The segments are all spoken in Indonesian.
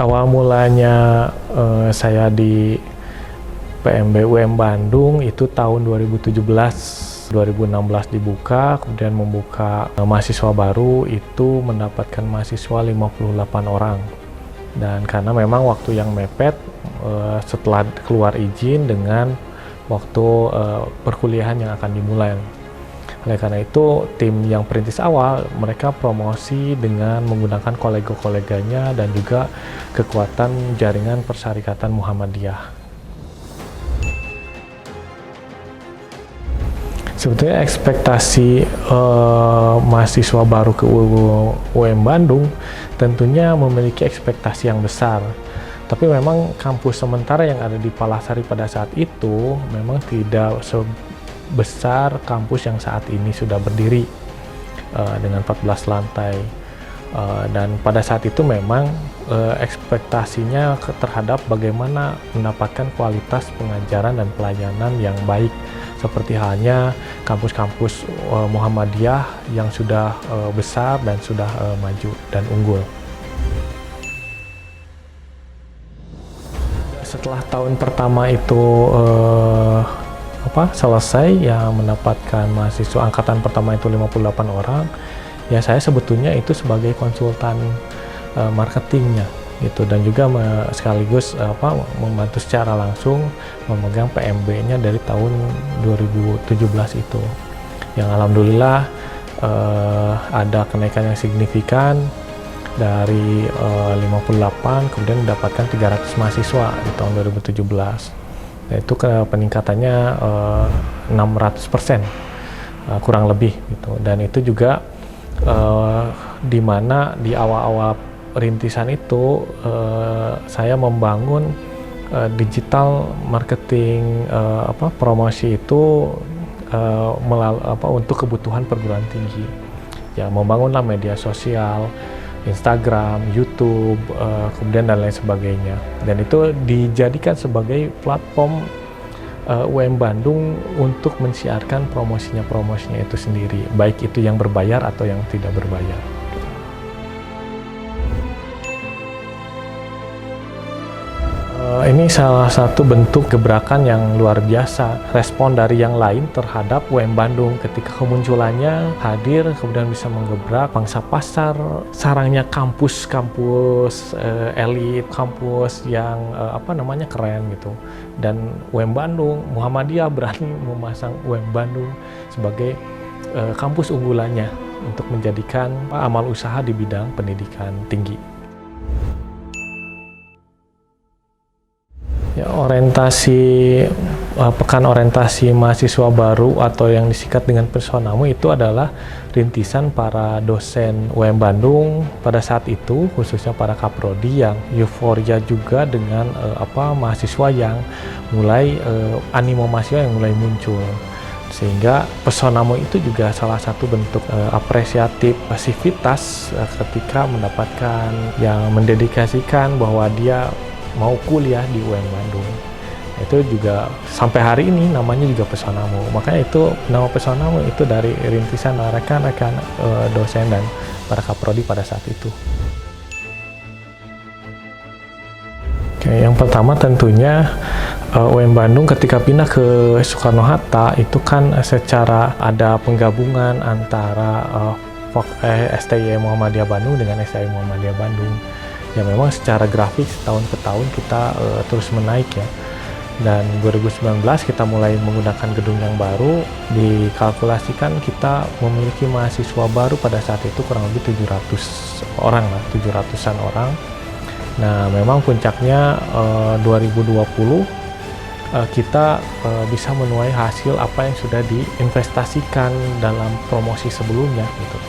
Awal mulanya saya di PMB UM Bandung itu tahun 2017. 2016 dibuka, kemudian membuka mahasiswa baru itu mendapatkan mahasiswa 58 orang. Dan karena memang waktu yang mepet setelah keluar izin dengan waktu perkuliahan yang akan dimulai. Oleh karena itu, tim yang perintis awal, mereka promosi dengan menggunakan kolega-koleganya dan juga kekuatan jaringan Persyarikatan Muhammadiyah. Sebetulnya ekspektasi mahasiswa baru ke UM Bandung tentunya memiliki ekspektasi yang besar. Tapi memang kampus sementara yang ada di Palasari pada saat itu memang tidak sebesar kampus yang saat ini sudah berdiri dengan 14 lantai. Dan pada saat itu memang ekspektasinya terhadap bagaimana mendapatkan kualitas pengajaran dan pelayanan yang baik, seperti halnya kampus-kampus Muhammadiyah yang sudah besar dan sudah maju dan unggul. Setelah tahun pertama itu selesai, ya mendapatkan mahasiswa angkatan pertama itu 58 orang, ya saya sebetulnya itu sebagai konsultan marketingnya gitu, dan juga sekaligus membantu secara langsung memegang PMB-nya dari tahun 2017 itu, yang alhamdulillah ada kenaikan yang signifikan dari 58 kemudian mendapatkan 300 mahasiswa di tahun 2017. Itu peningkatannya 600% kurang lebih gitu. Dan itu juga di mana di awal-awal rintisan itu saya membangun digital marketing promosi itu untuk kebutuhan perguruan tinggi. Ya, membangunlah media sosial, Instagram, YouTube, kemudian dan lain sebagainya. Dan itu dijadikan sebagai platform UM Bandung untuk mensiarkan promosinya itu sendiri, baik itu yang berbayar atau yang tidak berbayar. Ini salah satu bentuk gebrakan yang luar biasa, respon dari yang lain terhadap UM Bandung ketika kemunculannya hadir, kemudian bisa menggebrak pangsa pasar, sarangnya kampus-kampus elit, kampus yang keren gitu. Dan UM Bandung, Muhammadiyah berani memasang UM Bandung sebagai kampus unggulannya untuk menjadikan amal usaha di bidang pendidikan tinggi. Ya, pekan orientasi mahasiswa baru atau yang disingkat dengan Personamu itu adalah rintisan para dosen UM Bandung pada saat itu, khususnya para kaprodi yang euforia juga dengan mahasiswa yang mulai animo mahasiswa yang mulai muncul, sehingga Personamu itu juga salah satu bentuk apresiatif pasivitas ketika mendapatkan yang mendedikasikan bahwa dia mau kuliah di UM Bandung. Itu juga sampai hari ini namanya juga Personamu. Makanya itu nama Personamu itu dari rintisan rekan-rekan dosen dan para kaprodi pada saat itu. Oke, yang pertama tentunya UM Bandung ketika pindah ke Soekarno-Hatta itu kan secara ada penggabungan antara STI Muhammadiyah Bandung dengan STI Muhammadiyah Bandung. Ya memang secara grafik tahun ke tahun kita terus menaik ya. Dan 2019 kita mulai menggunakan gedung yang baru, dikalkulasikan kita memiliki mahasiswa baru pada saat itu kurang lebih 700 orang lah, 700-an orang. Nah memang puncaknya 2020 kita bisa menuai hasil apa yang sudah diinvestasikan dalam promosi sebelumnya gitu.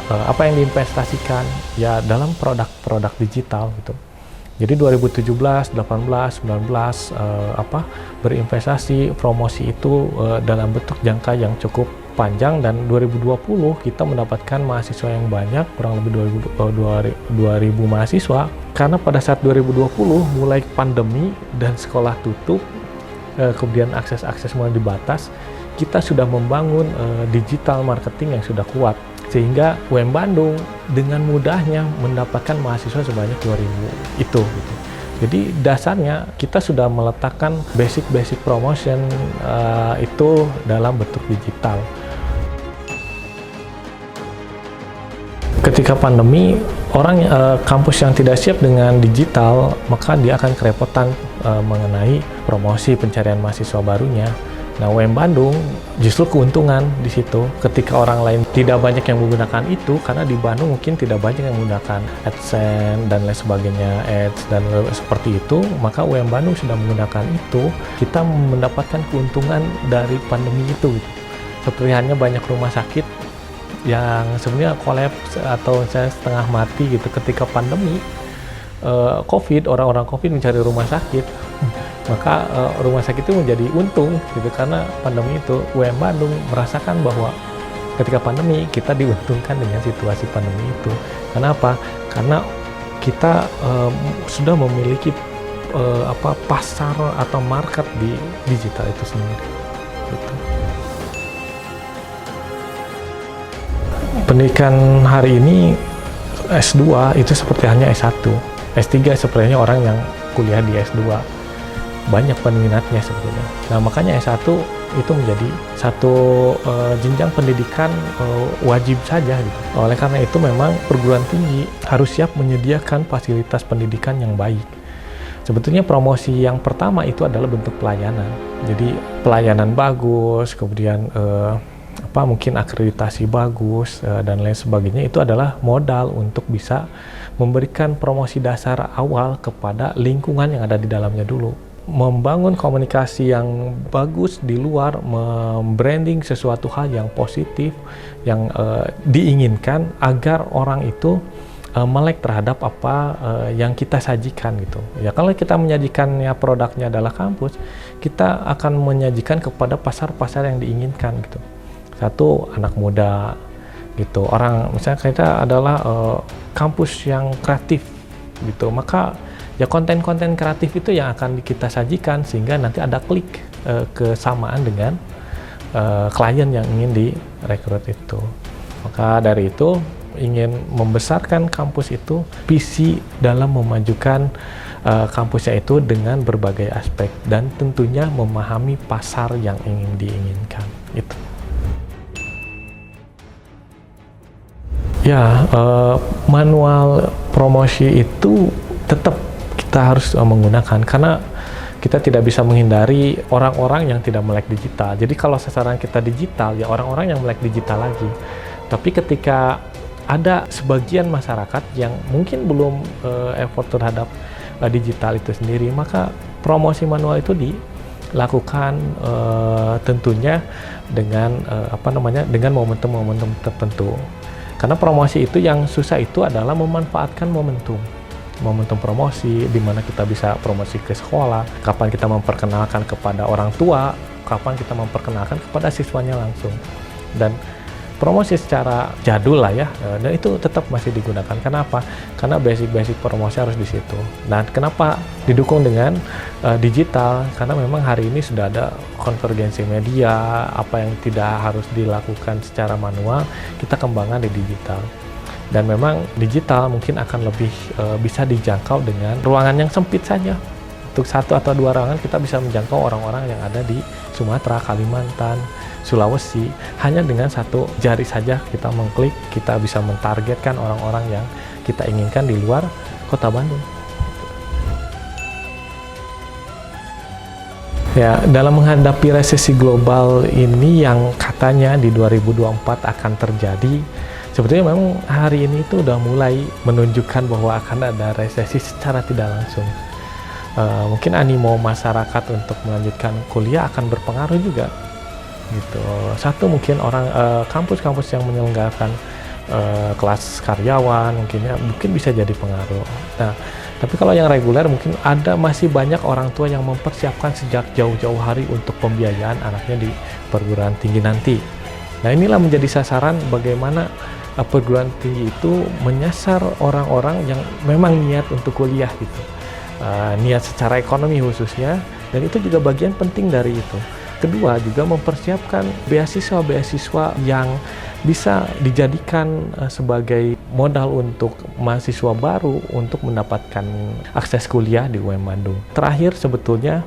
Apa yang diinvestasikan ya dalam produk-produk digital gitu. Jadi 2017, 18, 19 berinvestasi promosi itu dalam bentuk jangka yang cukup panjang, dan 2020 kita mendapatkan mahasiswa yang banyak, kurang lebih 2000 mahasiswa, karena pada saat 2020 mulai pandemi dan sekolah tutup, kemudian akses mulai dibatas, kita sudah membangun digital marketing yang sudah kuat. Sehingga UM Bandung dengan mudahnya mendapatkan mahasiswa sebanyak 2.000 itu gitu. Jadi dasarnya kita sudah meletakkan basic promotion itu dalam bentuk digital. Ketika pandemi, kampus yang tidak siap dengan digital, maka dia akan kerepotan mengenai promosi pencarian mahasiswa barunya. Nah, UM Bandung justru keuntungan di situ. Ketika orang lain tidak banyak yang menggunakan itu, karena di Bandung mungkin tidak banyak yang menggunakan AdSense dan lain sebagainya, Ads dan seperti itu, maka UM Bandung sudah menggunakan itu. Kita mendapatkan keuntungan dari pandemi itu. Seperti hanya banyak rumah sakit yang sebenarnya kolaps atau saya setengah mati gitu ketika pandemi COVID, orang-orang COVID mencari rumah sakit, maka rumah sakit itu menjadi untung gitu karena pandemi itu. UM Bandung merasakan bahwa ketika pandemi kita diuntungkan dengan situasi pandemi itu. Kenapa? Karena kita sudah memiliki pasar atau market di digital itu sendiri. Gitu. Pendidikan hari ini S2 itu seperti halnya S1, S3 sepertinya orang yang kuliah di S2 banyak peminatnya sebetulnya. Nah, makanya S1 itu menjadi satu jenjang pendidikan wajib saja gitu. Oleh karena itu memang perguruan tinggi harus siap menyediakan fasilitas pendidikan yang baik. Sebetulnya promosi yang pertama itu adalah bentuk pelayanan. Jadi pelayanan bagus, kemudian mungkin akreditasi bagus dan lain sebagainya, itu adalah modal untuk bisa memberikan promosi dasar awal kepada lingkungan yang ada di dalamnya dulu. Membangun komunikasi yang bagus di luar, membranding sesuatu hal yang positif, yang diinginkan agar orang itu melek terhadap apa yang kita sajikan gitu. Ya, kalau kita menyajikannya produknya adalah kampus, kita akan menyajikan kepada pasar-pasar yang diinginkan gitu. Satu, anak muda gitu, orang misalnya kita adalah kampus yang kreatif gitu, maka ya konten-konten kreatif itu yang akan kita sajikan sehingga nanti ada klik kesamaan dengan klien yang ingin direkrut itu. Maka dari itu ingin membesarkan kampus itu, visi dalam memajukan kampusnya itu dengan berbagai aspek dan tentunya memahami pasar yang ingin diinginkan itu. Ya, manual promosi itu tetap kita harus menggunakan karena kita tidak bisa menghindari orang-orang yang tidak melek digital. Jadi kalau sasaran kita digital, ya orang-orang yang melek digital lagi. Tapi ketika ada sebagian masyarakat yang mungkin belum effort terhadap digital itu sendiri, maka promosi manual itu dilakukan tentunya dengan dengan momentum-momentum tertentu. Karena promosi itu yang susah itu adalah memanfaatkan momentum promosi, di mana kita bisa promosi ke sekolah, kapan kita memperkenalkan kepada orang tua, kapan kita memperkenalkan kepada siswanya langsung. Dan promosi secara jadul lah ya, dan itu tetap masih digunakan. Kenapa? Karena basic promosi harus di situ. Nah, kenapa didukung dengan digital? Karena memang hari ini sudah ada konvergensi media, apa yang tidak harus dilakukan secara manual, kita kembangkan di digital. Dan memang digital mungkin akan lebih bisa dijangkau dengan ruangan yang sempit saja. Untuk 1 atau 2 ruangan kita bisa menjangkau orang-orang yang ada di Sumatera, Kalimantan, Sulawesi. Hanya dengan 1 jari saja kita mengklik, kita bisa mentargetkan orang-orang yang kita inginkan di luar kota Bandung. Ya, dalam menghadapi resesi global ini yang katanya di 2024 akan terjadi, sebetulnya memang hari ini itu udah mulai menunjukkan bahwa akan ada resesi secara tidak langsung. Mungkin animo masyarakat untuk melanjutkan kuliah akan berpengaruh juga gitu. Satu, mungkin orang kampus-kampus yang menyelenggarakan kelas karyawan mungkin bisa jadi pengaruh. Nah, tapi kalau yang reguler mungkin masih banyak orang tua yang mempersiapkan sejak jauh-jauh hari untuk pembiayaan anaknya di perguruan tinggi nanti. Nah, inilah menjadi sasaran bagaimana perguruan tinggi itu menyasar orang-orang yang memang niat untuk kuliah gitu. Niat secara ekonomi khususnya, dan itu juga bagian penting dari itu. kedua juga mempersiapkan beasiswa-beasiswa yang bisa dijadikan sebagai modal untuk mahasiswa baru untuk mendapatkan akses kuliah di UM Bandung. Terakhir sebetulnya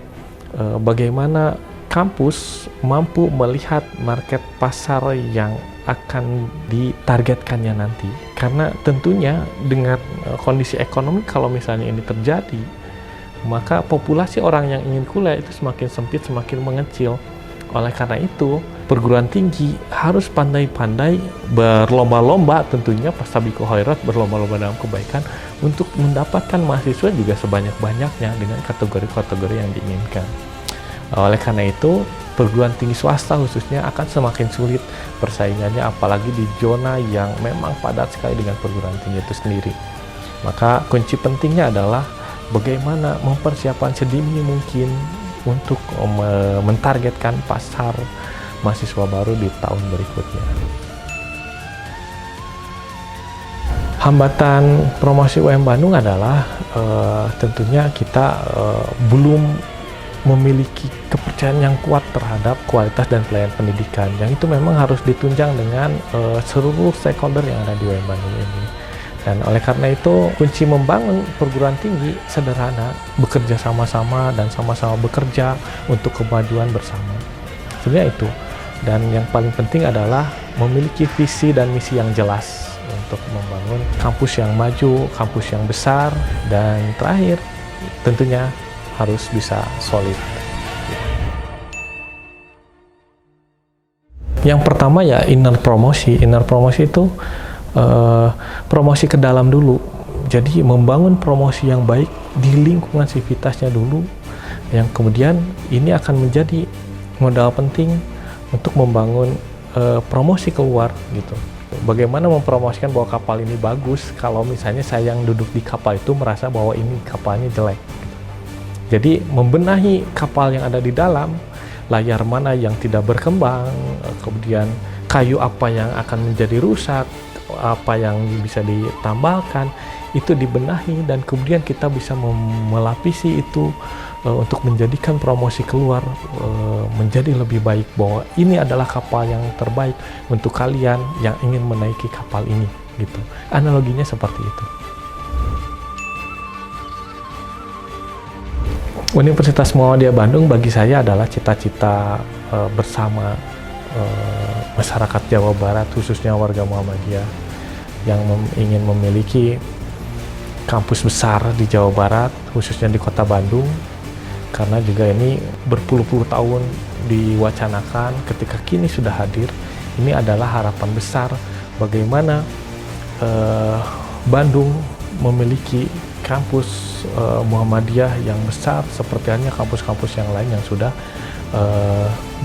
bagaimana kampus mampu melihat market pasar yang akan ditargetkannya nanti. Karena tentunya dengan kondisi ekonomi kalau misalnya ini terjadi, maka populasi orang yang ingin kuliah itu semakin sempit, semakin mengecil. Oleh karena itu, perguruan tinggi harus pandai-pandai berlomba-lomba, tentunya Fastabiqul Khairat, berlomba-lomba dalam kebaikan untuk mendapatkan mahasiswa juga sebanyak-banyaknya dengan kategori-kategori yang diinginkan. Oleh karena itu, perguruan tinggi swasta khususnya akan semakin sulit persaingannya, apalagi di zona yang memang padat sekali dengan perguruan tinggi itu sendiri. Maka kunci pentingnya adalah bagaimana mempersiapkan sedini mungkin untuk mentargetkan pasar mahasiswa baru di tahun berikutnya. Hambatan promosi UM Bandung adalah tentunya kita belum memiliki kepercayaan yang kuat terhadap kualitas dan pelayanan pendidikan, yang itu memang harus ditunjang dengan seluruh stakeholder yang ada di UM Bandung ini. Dan oleh karena itu, kunci membangun perguruan tinggi sederhana, bekerja sama-sama dan sama-sama bekerja untuk kemajuan bersama. Sebenarnya itu. Dan yang paling penting adalah memiliki visi dan misi yang jelas untuk membangun kampus yang maju, kampus yang besar, dan terakhir tentunya harus bisa solid. Yang pertama ya inner promosi. Inner promosi itu promosi ke dalam dulu. Jadi membangun promosi yang baik di lingkungan sivitasnya dulu, yang kemudian ini akan menjadi modal penting untuk membangun promosi keluar gitu. Bagaimana mempromosikan bahwa kapal ini bagus kalau misalnya saya yang duduk di kapal itu merasa bahwa ini kapalnya jelek gitu. Jadi membenahi kapal yang ada di dalam, layar mana yang tidak berkembang, kemudian kayu apa yang akan menjadi rusak, apa yang bisa ditambahkan, itu dibenahi dan kemudian kita bisa melapisi itu untuk menjadikan promosi keluar menjadi lebih baik, bahwa ini adalah kapal yang terbaik untuk kalian yang ingin menaiki kapal ini gitu. Analoginya seperti itu. Universitas Muhammadiyah Bandung bagi saya adalah cita-cita bersama masyarakat Jawa Barat, khususnya warga Muhammadiyah yang ingin memiliki kampus besar di Jawa Barat, khususnya di Kota Bandung, karena juga ini berpuluh-puluh tahun diwacanakan. Ketika kini sudah hadir, ini adalah harapan besar bagaimana Bandung memiliki kampus Muhammadiyah yang besar seperti halnya kampus-kampus yang lain yang sudah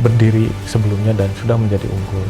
berdiri sebelumnya dan sudah menjadi unggul.